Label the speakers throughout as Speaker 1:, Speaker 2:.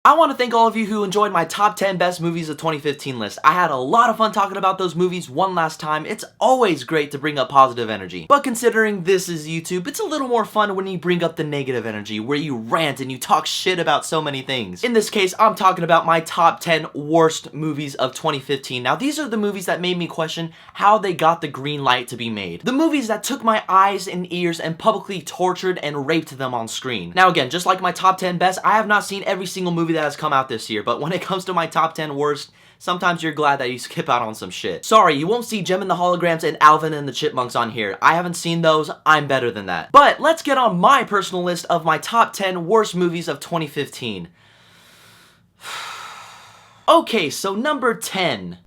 Speaker 1: I want to thank all of you who enjoyed my top 10 best movies of 2015 list. I had a lot of fun talking about those movies one last time. It's always great to bring up positive energy. But considering this is YouTube, it's a little more fun when you bring up the negative energy, where you rant and you talk shit about so many things. In this case, I'm talking about my top 10 worst movies of 2015. Now, these are the movies that made me question how they got the green light to be made. The movies that took my eyes and ears and publicly tortured and raped them on screen. Now again, just like my top 10 best, I have not seen every single movie that has come out this year, but when it comes to my top 10 worst, sometimes you're glad that you skip out on some shit. Sorry, you won't see Jem and the Holograms and Alvin and the Chipmunks on here. I haven't seen those, I'm better than that. But let's get on my personal list of my top 10 worst movies of 2015. Okay, so number 10.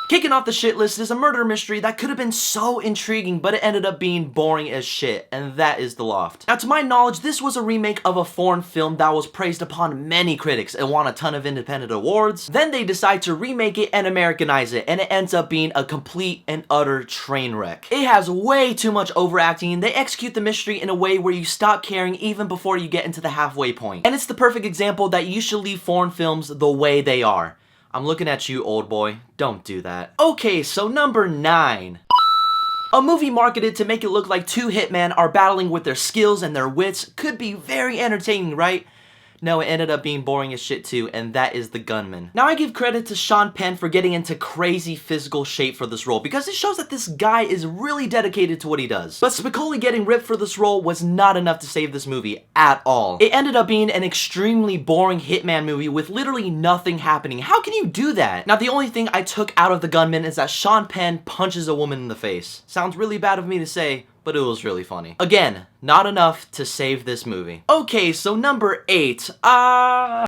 Speaker 1: Kicking off the shit list is a murder mystery that could have been so intriguing, but it ended up being boring as shit, and that is The Loft. Now, to my knowledge, this was a remake of a foreign film that was praised upon many critics and won a ton of independent awards. Then they decide to remake it and Americanize it, and it ends up being a complete and utter train wreck. It has way too much overacting, and they execute the mystery in a way where you stop caring even before you get into the halfway point. And it's the perfect example that you should leave foreign films the way they are. I'm looking at you, old boy. Don't do that. Okay, so number 9. A movie marketed to make it look like two hitmen are battling with their skills and their wits could be very entertaining, right? No, it ended up being boring as shit too, and that is The Gunman. Now, I give credit to Sean Penn for getting into crazy physical shape for this role, because it shows that this guy is really dedicated to what he does. But Spicoli getting ripped for this role was not enough to save this movie at all. It ended up being an extremely boring hitman movie with literally nothing happening. How can you do that? Now, the only thing I took out of The Gunman is that Sean Penn punches a woman in the face. Sounds really bad of me to say, but it was really funny. Again, not enough to save this movie. Okay, so number 8. A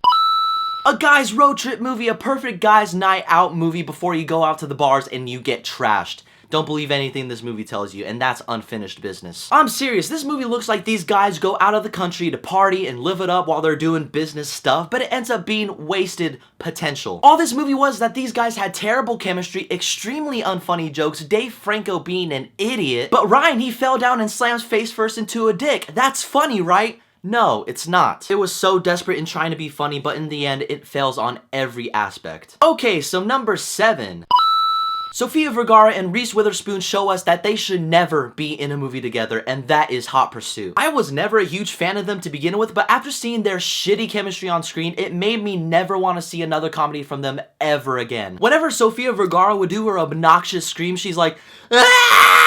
Speaker 1: guy's road trip movie, a perfect guy's night out movie before you go out to the bars and you get trashed. Don't believe anything this movie tells you, and that's unfinished business. I'm serious, this movie looks like these guys go out of the country to party and live it up while they're doing business stuff, but it ends up being wasted potential. All this movie was that these guys had terrible chemistry, extremely unfunny jokes, Dave Franco being an idiot, but Ryan, he fell down and slams face first into a dick. That's funny, right? No, it's not. It was so desperate in trying to be funny, but in the end, it fails on every aspect. Okay, so number 7. Sofia Vergara and Reese Witherspoon show us that they should never be in a movie together, and that is Hot Pursuit. I was never a huge fan of them to begin with, but after seeing their shitty chemistry on screen, it made me never want to see another comedy from them ever again. Whenever Sofia Vergara would do her obnoxious scream, she's like, "Aah!"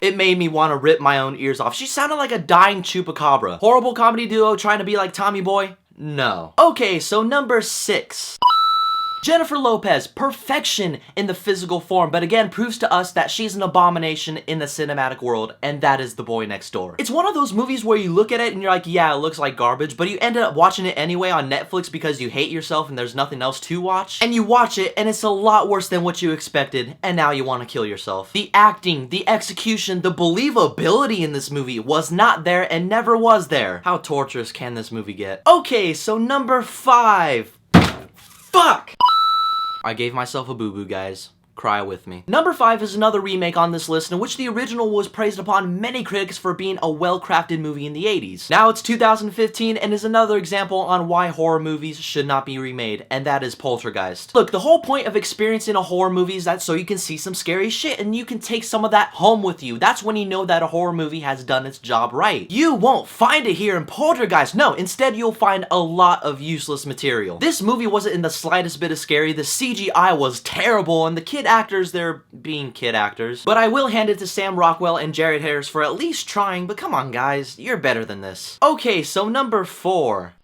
Speaker 1: It made me want to rip my own ears off. She sounded like a dying chupacabra. Horrible comedy duo trying to be like Tommy Boy? No. Okay, so number 6. Jennifer Lopez, perfection in the physical form, but again proves to us that she's an abomination in the cinematic world, and that is The Boy Next Door. It's one of those movies where you look at it and you're like, yeah, it looks like garbage, but you ended up watching it anyway on Netflix because you hate yourself and there's nothing else to watch, and you watch it and it's a lot worse than what you expected, and now you want to kill yourself. The acting, the execution, the believability in this movie was not there and never was there. How torturous can this movie get? Okay, so number 5. Fuck! I gave myself a boo-boo, guys. Cry with me. Number 5 is another remake on this list in which the original was praised upon many critics for being a well-crafted movie in the 80s. Now it's 2015 and is another example on why horror movies should not be remade, and that is Poltergeist. Look, the whole point of experiencing a horror movie is that so you can see some scary shit and you can take some of that home with you. That's when you know that a horror movie has done its job right. You won't find it here in Poltergeist. No, instead you'll find a lot of useless material. This movie wasn't in the slightest bit of scary. The CGI was terrible and the kid actors, they're being kid actors. But I will hand it to Sam Rockwell and Jared Harris for at least trying, but come on guys, you're better than this. Okay, so number 4.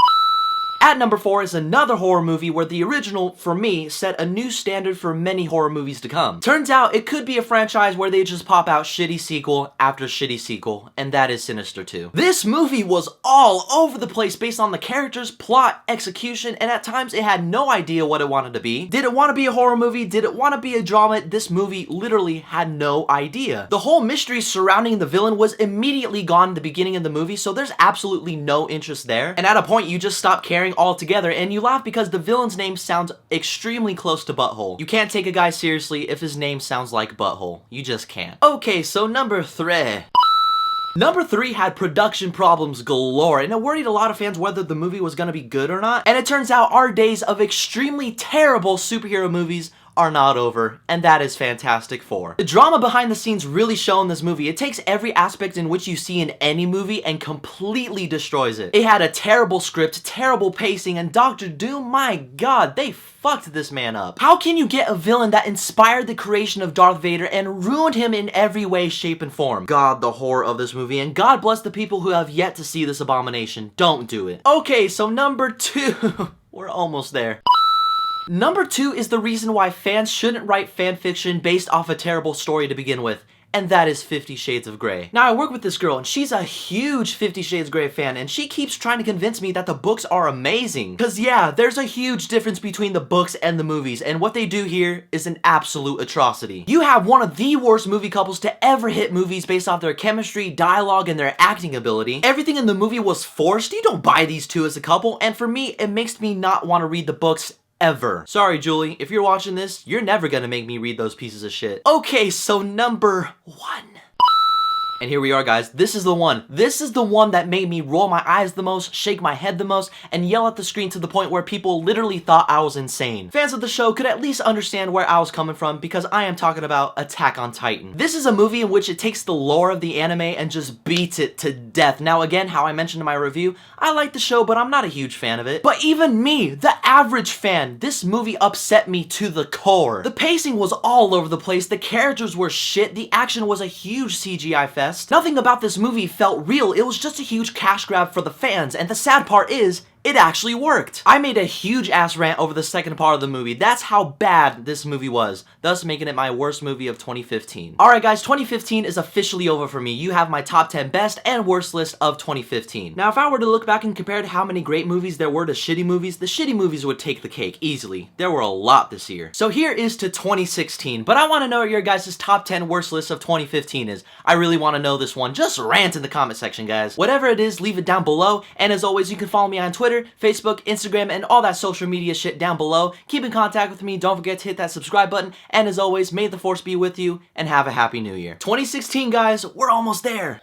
Speaker 1: At number 4 is another horror movie where the original, for me, set a new standard for many horror movies to come. Turns out it could be a franchise where they just pop out shitty sequel after shitty sequel, and that is Sinister 2. This movie was all over the place based on the characters, plot, execution, and at times it had no idea what it wanted to be. Did it want to be a horror movie? Did it want to be a drama? This movie literally had no idea. The whole mystery surrounding the villain was immediately gone at the beginning of the movie, so there's absolutely no interest there. And at a point, you just stop caring altogether, and you laugh because the villain's name sounds extremely close to Butthole. You can't take a guy seriously if his name sounds like Butthole. You just can't. Okay, so number 3. Number 3 had production problems galore, and it worried a lot of fans whether the movie was gonna be good or not. And it turns out our days of extremely terrible superhero movies are not over, and that is Fantastic Four. The drama behind the scenes really show in this movie. It takes every aspect in which you see in any movie and completely destroys it. It had a terrible script, terrible pacing, and Doctor Doom, my god, they fucked this man up. How can you get a villain that inspired the creation of Darth Vader and ruined him in every way, shape, and form? God, the horror of this movie, and God bless the people who have yet to see this abomination. Don't do it. Okay, so number 2, we're almost there. Number 2 is the reason why fans shouldn't write fanfiction based off a terrible story to begin with, and that is 50 Shades of Grey. Now, I work with this girl, and she's a huge 50 Shades of Grey fan, and she keeps trying to convince me that the books are amazing. Cause yeah, there's a huge difference between the books and the movies, and what they do here is an absolute atrocity. You have one of the worst movie couples to ever hit movies based off their chemistry, dialogue, and their acting ability. Everything in the movie was forced. You don't buy these two as a couple, and for me, it makes me not want to read the books ever. Sorry, Julie, if you're watching this, you're never gonna make me read those pieces of shit. Okay, so number 1. And here we are, guys. This is the one. This is the one that made me roll my eyes the most, shake my head the most, and yell at the screen to the point where people literally thought I was insane. Fans of the show could at least understand where I was coming from because I am talking about Attack on Titan. This is a movie in which it takes the lore of the anime and just beats it to death. Now again, how I mentioned in my review, I like the show, but I'm not a huge fan of it. But even me, the average fan, this movie upset me to the core. The pacing was all over the place, the characters were shit, the action was a huge CGI fest. Nothing about this movie felt real, it was just a huge cash grab for the fans, and the sad part is, it actually worked. I made a huge ass rant over the second part of the movie. That's how bad this movie was, thus making it my worst movie of 2015. Alright guys, 2015 is officially over for me. You have my top 10 best and worst list of 2015. Now if I were to look back and compare to how many great movies there were to shitty movies, the shitty movies would take the cake easily. There were a lot this year. So here is to 2016, but I want to know what your guys' top 10 worst list of 2015 is. I really want to know this one. Just rant in the comment section, guys. Whatever it is, leave it down below, and as always, you can follow me on Twitter, Facebook, Instagram, and all that social media shit down below. Keep in contact with me, don't forget to hit that subscribe button, and as always, may the force be with you, and have a happy new year. 2016, guys, we're almost there.